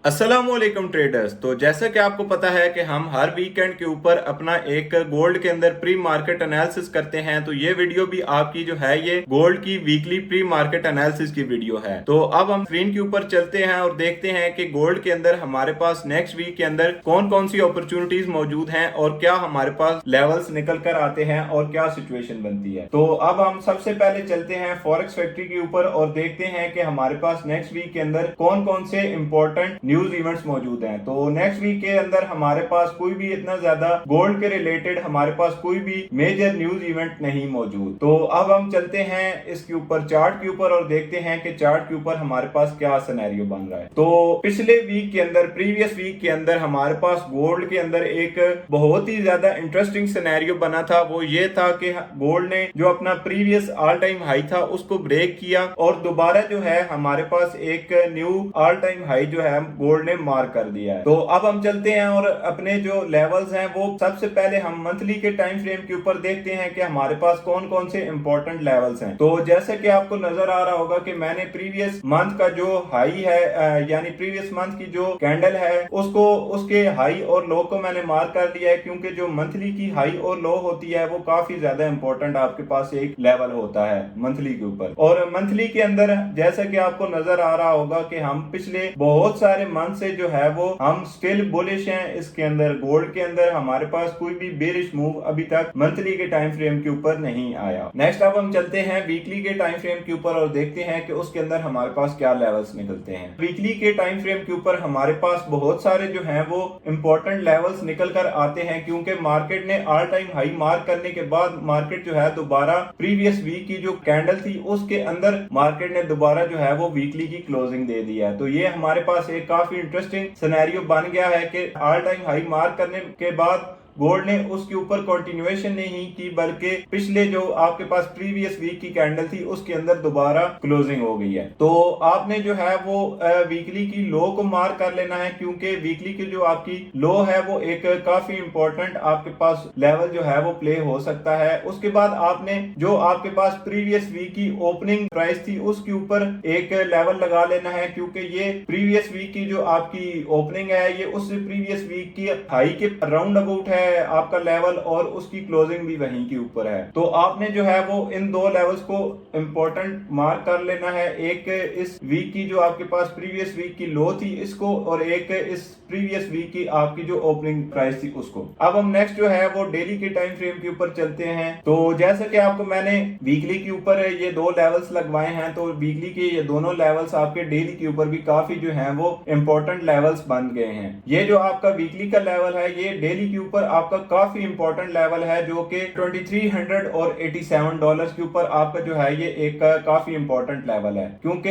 अस्सलामुअलैकुम ट्रेडर्स। तो जैसा कि आपको पता है कि हम हर वीकेंड के ऊपर अपना एक गोल्ड के अंदर प्री मार्केट एनालिसिस करते हैं। तो ये वीडियो भी आपकी जो है ये गोल्ड की वीकली प्री मार्केट एनालिसिस की वीडियो है। तो अब हम स्क्रीन के ऊपर चलते हैं और देखते हैं कि गोल्ड के अंदर हमारे पास नेक्स्ट वीक के अंदर कौन कौन सी अपॉर्चुनिटीज मौजूद हैं और क्या हमारे पास लेवल्स निकल कर आते हैं और क्या सिचुएशन बनती है। तो अब हम सबसे पहले चलते हैं फॉरेक्स फैक्ट्री के ऊपर और देखते हैं कि हमारे पास नेक्स्ट वीक के अंदर कौन कौन से इंपॉर्टेंट न्यूज इवेंट्स मौजूद हैं। तो नेक्स्ट वीक के अंदर हमारे पास कोई भी इतना ज्यादा गोल्ड के रिलेटेड हमारे पास कोई भी मेजर न्यूज इवेंट नहीं मौजूद। तो अब हम चलते हैं इसके ऊपर चार्ट के ऊपर और देखते हैं कि चार्ट के ऊपर हमारे पास क्या सिनेरियो बन रहा है। तो पिछले वीक के अंदर प्रीवियस वीक के अंदर हमारे पास गोल्ड के अंदर एक बहुत ही ज्यादा इंटरेस्टिंग सिनेरियो बना था। वो ये था कि गोल्ड ने जो अपना प्रीवियस ऑल टाइम हाई था उसको ब्रेक किया और दोबारा जो है हमारे पास एक न्यू ऑल टाइम हाई जो है गोल्ड ने मार्क कर दिया है। तो अब हम चलते हैं और अपने जो लेवल्स हैं वो सबसे पहले हम मंथली के टाइम फ्रेम के ऊपर देखते हैं कि हमारे पास कौन कौन से इंपॉर्टेंट लेवल्स हैं। तो जैसे कि आपको नजर आ रहा होगा कि मैंने प्रीवियस मंथ का जो हाई है यानी प्रीवियस मंथ की जो कैंडल है उसको उसके हाई और लो को मैंने मार्क कर लिया है, क्योंकि जो मंथली की हाई और लो होती है वो काफी ज्यादा इंपॉर्टेंट आपके पास एक लेवल होता है मंथली के ऊपर। और मंथली के अंदर जैसा कि आपको नजर आ रहा होगा कि हम पिछले बहुत सारे मंथ से जो है वो हम स्टिल बुलिश हैं। इसके अंदर गोल्ड के अंदर हमारे पास कोई भी बेरिश मूव अभी तक मंथली के टाइम फ्रेम के ऊपर नहीं आया। नेक्स्ट अब हम चलते हैं वीकली के टाइम फ्रेम के ऊपर और देखते हैं कि उसके अंदर हमारे पास क्या लेवल्स निकलते हैं। वीकली के टाइम फ्रेम के ऊपर हमारे पास बहुत सारे जो हैं वो इंपॉर्टेंट लेवल्स निकल कर आते हैं, क्योंकि मार्केट ने ऑल टाइम हाई मार्क करने के बाद मार्केट जो है दोबारा प्रीवियस वीक की जो कैंडल थी उसके अंदर मार्केट ने दोबारा जो है वो वीकली की क्लोजिंग दे दी है। तो ये हमारे पास एक काफी इंटरेस्टिंग सिनेरियो बन गया है कि ऑल टाइम हाई मार्क करने के बाद गोल्ड ने उसके ऊपर कंटिन्यूएशन नहीं की, बल्कि पिछले जो आपके पास प्रीवियस वीक की कैंडल थी उसके अंदर दोबारा क्लोजिंग हो गई है। तो आपने जो है वो वीकली की लो को मार्क कर लेना है, क्योंकि वीकली की जो आपकी लो है वो एक काफी इंपॉर्टेंट आपके पास लेवल जो है वो प्ले हो सकता है। उसके बाद आपने जो आपके पास प्रीवियस वीक की ओपनिंग प्राइस थी उसके ऊपर एक लेवल लगा लेना है, क्योंकि ये प्रीवियस वीक की जो आपकी ओपनिंग है ये उस प्रीवियस वीक की हाई के राउंड अबाउट है आपका लेवल और उसकी क्लोजिंग भी वहीं के ऊपर है। तो आपने जो है वो इन दो लेवल्स को इंपॉर्टेंट मार्क कर लेना है, एक इस वीक की जो आपके पास प्रीवियस वीक की लो थी इसको और एक इस प्रीवियस वीक की आपकी जो ओपनिंग प्राइस थी उसको। अब हम नेक्स्ट जो है वो डेली के टाइम फ्रेम के ऊपर चलते हैं। तो जैसे कि आपको मैंने वीकली के ऊपर ये दो लेवल्स लगवाए हैं, तो वीकली के ये दोनों लेवल्स आपके डेली के ऊपर भी काफी जो है वो इंपॉर्टेंट लेवल्स बन गए हैं। ये जो आपका वीकली का लेवल है ये डेली के ऊपर आपका काफी इंपॉर्टेंट लेवल है, जो कि $2387 के ऊपर आपका जो है ये एक काफी इंपॉर्टेंट लेवल है, क्योंकि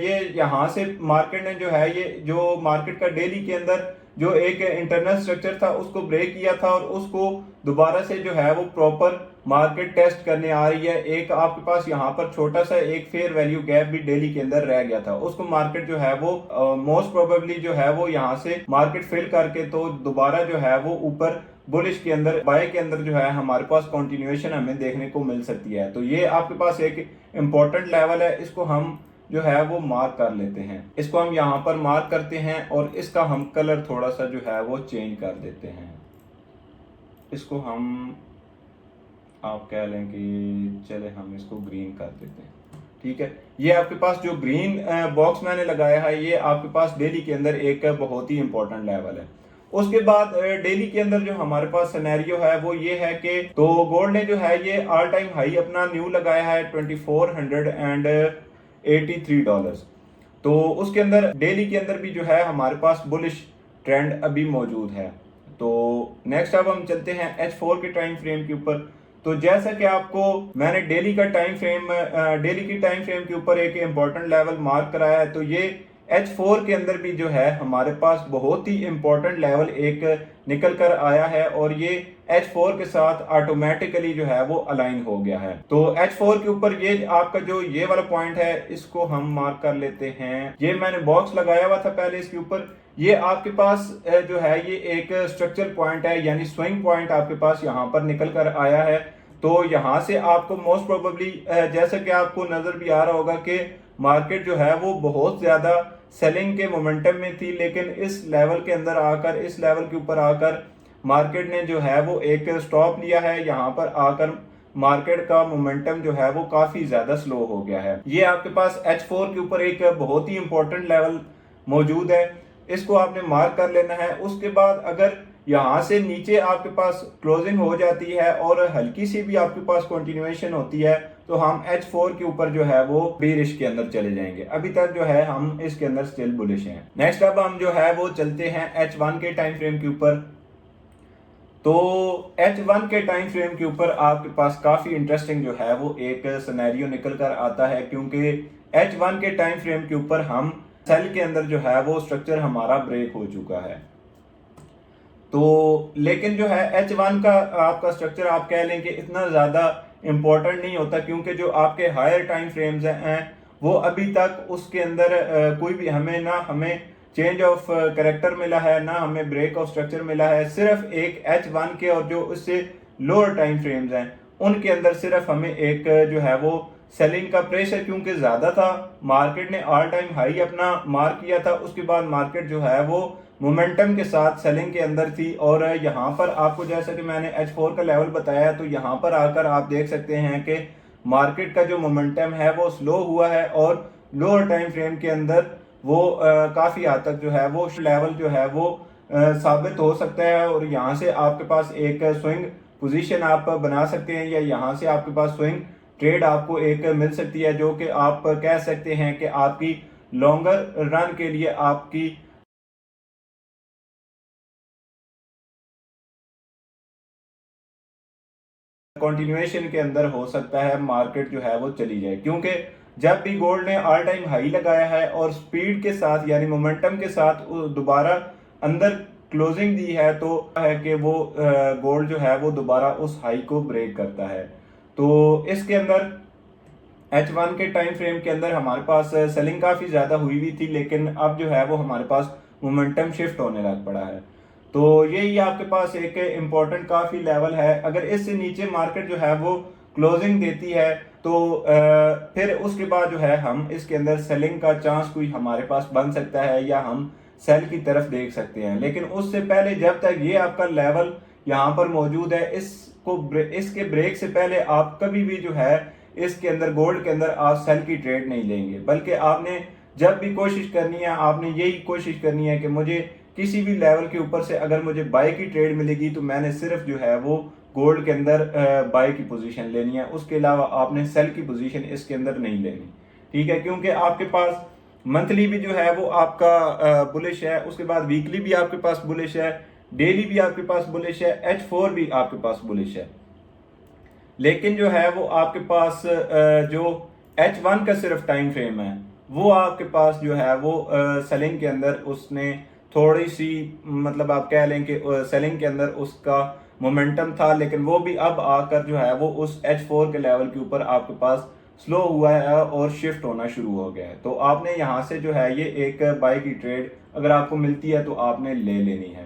ये यहाँ से मार्केट ने जो है ये जो मार्केट का डेली के अंदर जो एक इंटरनल स्ट्रक्चर था उसको ब्रेक किया था और उसको दोबारा से जो है वो प्रॉपर मार्केट टेस्ट करने आ रही है। एक आपके पास यहाँ पर छोटा सा एक फेयर वैल्यू गैप भी डेली के अंदर रह गया था, उसको मार्केट जो है वो मोस्ट प्रोबेबली जो है वो यहाँ से मार्केट फिल करके तो दोबारा जो है वो ऊपर बुलिश के अंदर बाय के अंदर जो है हमारे पास कंटिन्यूएशन हमें देखने को मिल सकती है। तो ये आपके पास एक इंपॉर्टेंट लेवल है, इसको हम जो है वो मार्क कर लेते हैं। इसको हम यहाँ पर मार्क करते हैं और इसका हम कलर थोड़ा सा जो है वो चेंज कर देते हैं। इसको हम आप कह लें कि चले हम इसको ग्रीन कर देते हैं, ठीक है। ये आपके पास जो ग्रीन बॉक्स मैंने लगाया है ये आपके पास डेली के अंदर एक बहुत ही इंपॉर्टेंट लेवल है। उसके बाद डेली के अंदर जो हमारे पास सिनेरियो है वो ये है कि तो गोल्ड ने जो है ये ऑल टाइम हाई अपना न्यू लगाया है $2483। तो उसके अंदर डेली के अंदर भी जो है हमारे पास बुलिश ट्रेंड अभी मौजूद है। तो नेक्स्ट अब हम चलते हैं H4 के टाइम फ्रेम के ऊपर। तो जैसा कि आपको मैंने डेली की टाइम फ्रेम के ऊपर एक इंपॉर्टेंट लेवल मार्क कराया है, तो ये H4 के अंदर भी जो है हमारे पास बहुत ही इंपॉर्टेंट लेवल एक निकल कर आया है और ये H4 के साथ ऑटोमेटिकली जो है वो अलाइन हो गया है। तो H4 के ऊपर ये आपका जो ये वाला पॉइंट है इसको हम मार्क कर लेते हैं। ये मैंने बॉक्स लगाया हुआ था पहले इसके ऊपर। ये आपके पास जो है ये एक स्ट्रक्चरल पॉइंट है, यानी स्विंग पॉइंट आपके पास यहाँ पर निकल कर आया है। तो यहाँ से आपको मोस्ट प्रोबेबली जैसे कि आपको नजर भी आ रहा होगा कि मार्केट जो है वो बहुत ज्यादा सेलिंग के मोमेंटम में थी, लेकिन इस लेवल के अंदर आकर, इस लेवल के ऊपर आकर मार्केट ने जो है वो एक स्टॉप लिया है। यहाँ पर आकर मार्केट का मोमेंटम जो है वो काफी ज्यादा स्लो हो गया है। ये आपके पास H4 के ऊपर एक बहुत ही इंपॉर्टेंट लेवल मौजूद है, इसको आपने मार्क कर लेना है। उसके बाद अगर यहाँ से नीचे आपके पास क्लोजिंग हो जाती है और हल्की सी भी आपके पास कंटिन्यूएशन होती है तो हम H4 के ऊपर जो है वो बेरिश के अंदर चले जाएंगे। अभी तक जो है हम इसके अंदर स्टिल बुलिश हैं। नेक्स्ट अब हम जो है वो चलते हैं H1 के टाइम फ्रेम के ऊपर। तो H1 के टाइम फ्रेम के ऊपर आपके पास काफी इंटरेस्टिंग जो है वो एक सिनेरियो निकल कर आता है, क्योंकि H1 के टाइम फ्रेम के ऊपर हम सेल के अंदर जो है वो स्ट्रक्चर हमारा ब्रेक हो चुका है। तो लेकिन जो है H1 का आपका स्ट्रक्चर आप कह लें कि इतना ज्यादा इंपॉर्टेंट नहीं होता, क्योंकि जो आपके हायर टाइम फ्रेम्स हैं वो अभी तक उसके अंदर कोई भी हमें चेंज ऑफ कैरेक्टर मिला है, ना हमें ब्रेक ऑफ स्ट्रक्चर मिला है। सिर्फ एक H1 के और जो उससे लोअर टाइम फ्रेम्स हैं उनके अंदर सिर्फ हमें एक जो है वो सेलिंग का प्रेशर क्योंकि ज्यादा था, मार्केट ने ऑल टाइम हाई अपना मार्क किया था, उसके बाद मार्केट जो है वो मोमेंटम के साथ सेलिंग के अंदर थी। और यहाँ पर आपको जैसा कि मैंने H4 का लेवल बताया, तो यहाँ पर आकर आप देख सकते हैं कि मार्केट का जो मोमेंटम है वो स्लो हुआ है और लोअर टाइम फ्रेम के अंदर वो काफी हद तक जो है वो लेवल जो है वो साबित हो सकता है। और यहाँ से आपके पास एक स्विंग पोजीशन आप बना सकते हैं, या यहाँ से आपके पास स्विंग ट्रेड आपको एक मिल सकती है, जो कि आप कह सकते हैं कि आपकी लॉन्गर रन के लिए आपकी कंटिन्यूएशन के अंदर हो सकता है मार्केट जो है वो चली जाए। क्योंकि जब भी गोल्ड ने ऑल टाइम हाई लगाया है और स्पीड के साथ यानी मोमेंटम के साथ दोबारा अंदर क्लोजिंग दी है, तो है कि वो गोल्ड जो है वो दोबारा उस हाई को ब्रेक करता है। तो इसके अंदर H1 के टाइम फ्रेम के अंदर हमारे पास सेलिंग काफी ज्यादा हुई हुई थी, लेकिन अब जो है वो हमारे पास मोमेंटम शिफ्ट होने लग पड़ा है। तो यही आपके पास एक इम्पोर्टेंट काफी लेवल है। अगर इससे नीचे मार्केट जो है वो क्लोजिंग देती है तो फिर उसके बाद जो है हम इसके अंदर सेलिंग का चांस कोई हमारे पास बन सकता है, या हम सेल की तरफ देख सकते हैं। लेकिन उससे पहले जब तक ये आपका लेवल यहाँ पर मौजूद है, इसके ब्रेक से पहले आप कभी भी जो है इसके अंदर गोल्ड के अंदर आप सेल की ट्रेड नहीं लेंगे, बल्कि आपने जब भी कोशिश करनी है आपने यही कोशिश करनी है कि मुझे किसी भी लेवल के ऊपर से अगर मुझे बाय की ट्रेड मिलेगी तो मैंने सिर्फ जो है वो गोल्ड के अंदर बाय की पोजीशन लेनी है, उसके अलावा आपने सेल की पोजीशन इसके अंदर नहीं लेनी। ठीक है, क्योंकि आपके पास मंथली भी जो है वो आपका बुलिश है, उसके बाद वीकली भी आपके पास बुलिश है, डेली भी आपके पास बुलिश है, H4 भी आपके पास बुलिश है। लेकिन जो है वो आपके पास जो H1 का सिर्फ टाइम फ्रेम है वो आपके पास जो है वो सेलिंग के अंदर उसने थोड़ी सी मतलब आप कह लें कि सेलिंग के अंदर उसका मोमेंटम था, लेकिन वो भी अब आकर जो है वो उस H4 के लेवल के ऊपर आपके पास स्लो हुआ है और शिफ्ट होना शुरू हो गया है। तो आपने यहाँ से जो है ये एक बाय की ट्रेड अगर आपको मिलती है तो आपने ले लेनी है।